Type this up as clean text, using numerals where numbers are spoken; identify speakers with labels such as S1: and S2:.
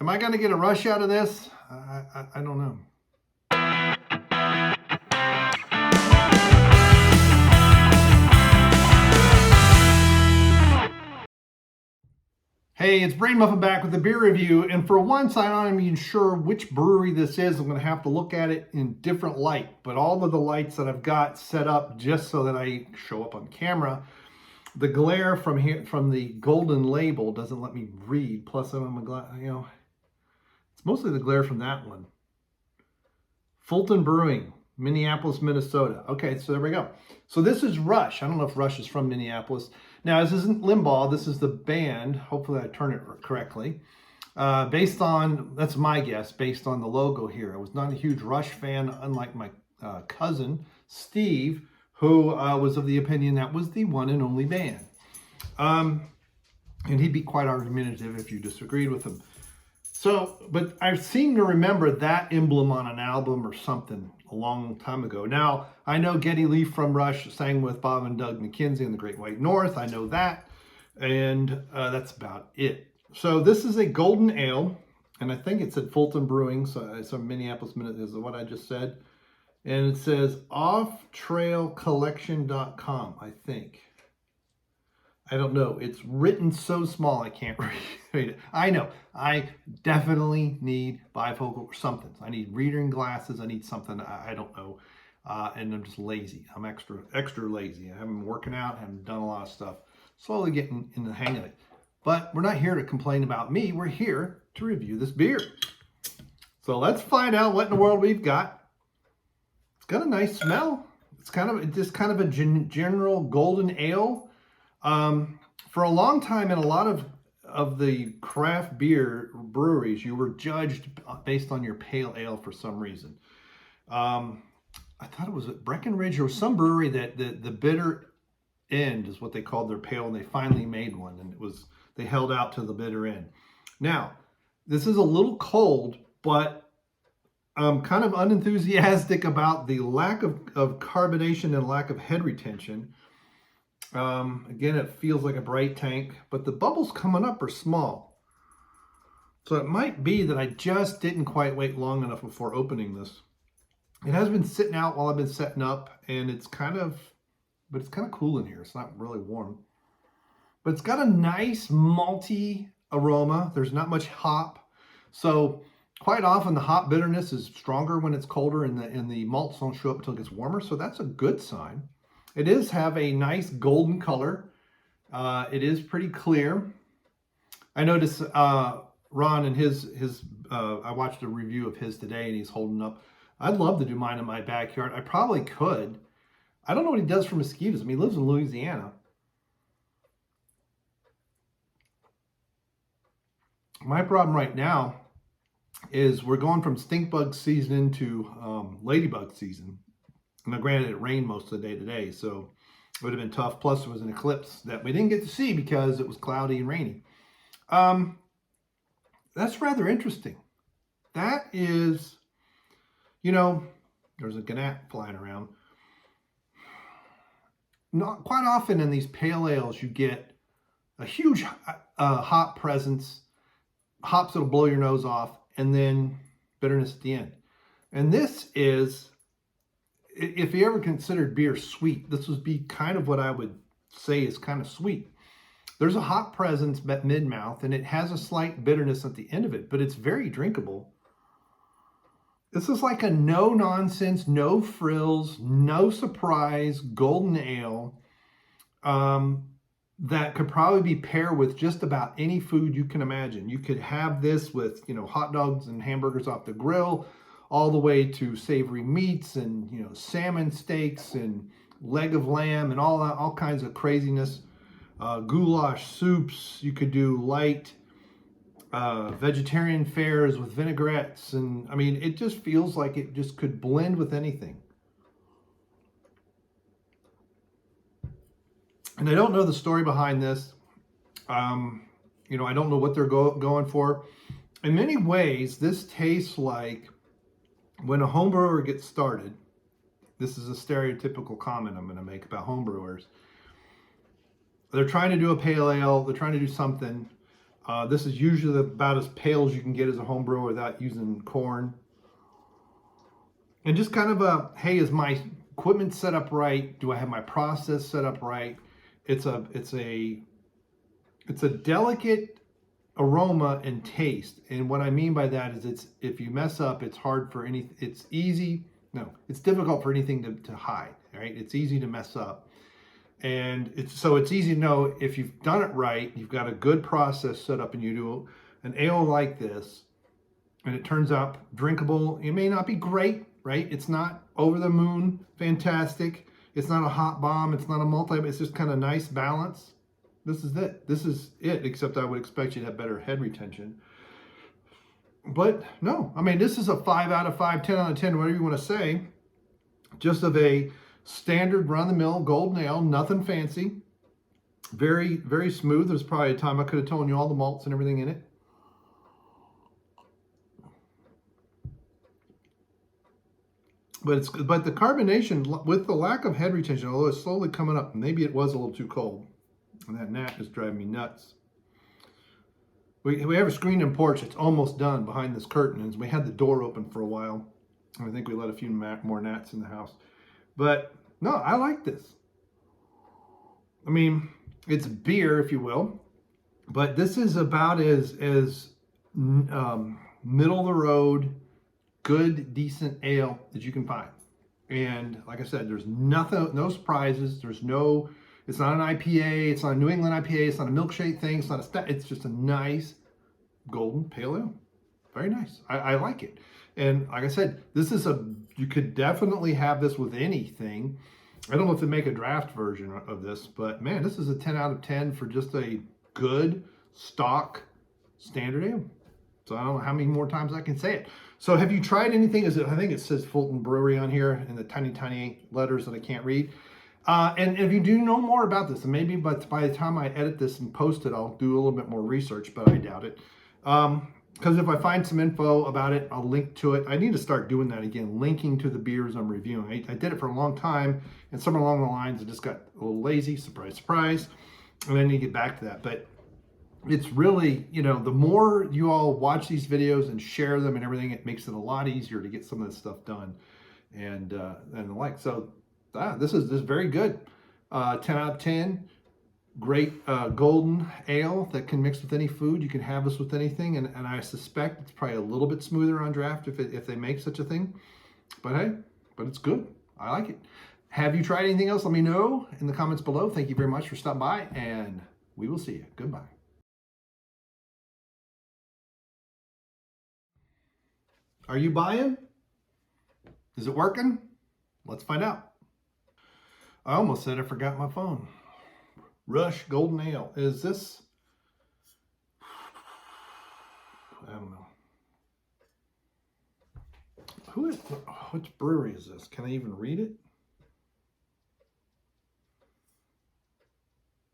S1: Am I going to get a rush out of this? I don't know. Hey, it's Brain Muffin back with a beer review, and for once I'm not even sure which brewery this is. I'm going to have to look at it in different light, but all of the lights that I've got set up just so that I show up on camera, the glare from here, from the golden label doesn't let me read, plus I'm it's mostly the glare from that one. Fulton Brewing, Minneapolis, Minnesota. Okay, so there we go. So this is Rush. I don't know if Rush is from Minneapolis. Now, this isn't Limbaugh. This is the band. Hopefully I turn it correctly. Based on, that's my guess, based on the logo here. I was not a huge Rush fan, unlike my cousin, Steve, who was of the opinion that was the one and only band. And he'd be quite argumentative if you disagreed with him. So, but I seem to remember that emblem on an album or something a long time ago. Now, I know Geddy Lee from Rush sang with Bob and Doug McKenzie in the Great White North. I know that, and that's about it. So this is a golden ale, and I think it's at Fulton Brewing, so it's a Minneapolis Minute is what I just said. And it says offtrailcollection.com, I think. I don't know. It's written so small I can't read it. I know. I definitely need bifocal or something. I need reading glasses. I need something. I don't know. And I'm just lazy. I'm extra lazy. I haven't been working out. I haven't done a lot of stuff. Slowly getting in the hang of it. But we're not here to complain about me. We're here to review this beer. So let's find out what in the world we've got. It's got a nice smell. It's kind of a general golden ale. For a long time in a lot of the craft beer breweries, you were judged based on your pale ale for some reason. I thought it was at Breckenridge or some brewery that the bitter end is what they called their pale, and they finally made one, and they held out to the bitter end. Now, this is a little cold, but I'm kind of unenthusiastic about the lack of carbonation and lack of head retention. Again, it feels like a bright tank, but the bubbles coming up are small. So it might be that I just didn't quite wait long enough before opening this. It has been sitting out while I've been setting up, and it's kind of cool in here. It's not really warm. But it's got a nice malty aroma. There's not much hop. So quite often the hop bitterness is stronger when it's colder, and the malts don't show up until it gets warmer. So that's a good sign. It does have a nice golden color. It is pretty clear. I noticed Ron and his I watched a review of his today, and he's holding up. I'd love to do mine in my backyard. I probably could. I don't know what he does for mosquitoes. I mean, he lives in Louisiana. My problem right now is we're going from stink bug season into ladybug season. Now, granted, it rained most of the day today, so it would have been tough. Plus, there was an eclipse that we didn't get to see because it was cloudy and rainy. That's rather interesting. That is, there's a gnat flying around. Not quite often in these pale ales, you get a huge hop presence, hops that'll blow your nose off, and then bitterness at the end. And this is, if you ever considered beer sweet, this would be kind of what I would say is kind of sweet. There's a hop presence at mid-mouth, and it has a slight bitterness at the end of it, but it's very drinkable. This is like a no-nonsense, no frills, no surprise golden ale that could probably be paired with just about any food you can imagine. You could have this with, hot dogs and hamburgers off the grill, all the way to savory meats and salmon steaks and leg of lamb and all kinds of craziness. Goulash soups. You could do light vegetarian fares with vinaigrettes, and I mean, it just feels like it just could blend with anything. And I don't know the story behind this. I don't know what they're going for. In many ways, this tastes like when a home brewer gets started. This is a stereotypical comment I'm going to make about home brewers. They're trying to do a pale ale. They're trying to do something. This is usually about as pale as you can get as a home brewer without using corn. And just kind of a, hey, is my equipment set up right? Do I have my process set up right? It's a delicate aroma and taste. And what I mean by that is if you mess up, it's hard for it's difficult for anything to hide, right? It's easy to mess up. And it's easy to know if you've done it right, you've got a good process set up, and you do an ale like this, and it turns out drinkable. It may not be great, right? It's not over the moon fantastic. It's not a hot bomb. It's not a multi. It's just kind of nice balance. This is it. This is it, except I would expect you to have better head retention. But no, I mean, this is a 5 out of 5, 10 out of 10, whatever you want to say. Just of a standard run-of-the-mill golden ale, nothing fancy. Very, very smooth. There's probably a time I could have told you all the malts and everything in it. But the carbonation, with the lack of head retention, although it's slowly coming up, maybe it was a little too cold. And that gnat is driving me nuts. We have a screened in porch. It's almost done behind this curtain. And we had the door open for a while. And I think we let a few more gnats in the house. But no, I like this. I mean, it's beer, if you will. But this is about as middle of the road, good, decent ale that you can find. And like I said, there's nothing, no surprises. It's not an IPA. It's not a New England IPA. It's not a milkshake thing. It's not it's just a nice golden pale ale. Very nice. I like it. And like I said, you could definitely have this with anything. I don't know if they make a draft version of this, but man, this is a 10 out of 10 for just a good stock standard ale. So I don't know how many more times I can say it. So have you tried anything? I think it says Fulton Brewery on here in the tiny, tiny letters that I can't read. And if you do know more about this, and maybe by the time I edit this and post it, I'll do a little bit more research, but I doubt it. Because if I find some info about it, I'll link to it. I need to start doing that again, linking to the beers I'm reviewing. I did it for a long time, and somewhere along the lines, I just got a little lazy, surprise, surprise, and I need to get back to that. But it's really, the more you all watch these videos and share them and everything, it makes it a lot easier to get some of this stuff done and the like. So this is very good. 10 out of 10. Great golden ale that can mix with any food. You can have this with anything, and I suspect it's probably a little bit smoother on draft if they make such a thing. But hey, it's good. I like it. Have you tried anything else? Let me know in the comments below. Thank you very much for stopping by, and we will see you. Goodbye. Are you buying? Is it working? Let's find out. I almost said I forgot my phone. Rush Golden Ale. Is this? I don't know. Which brewery is this? Can I even read it?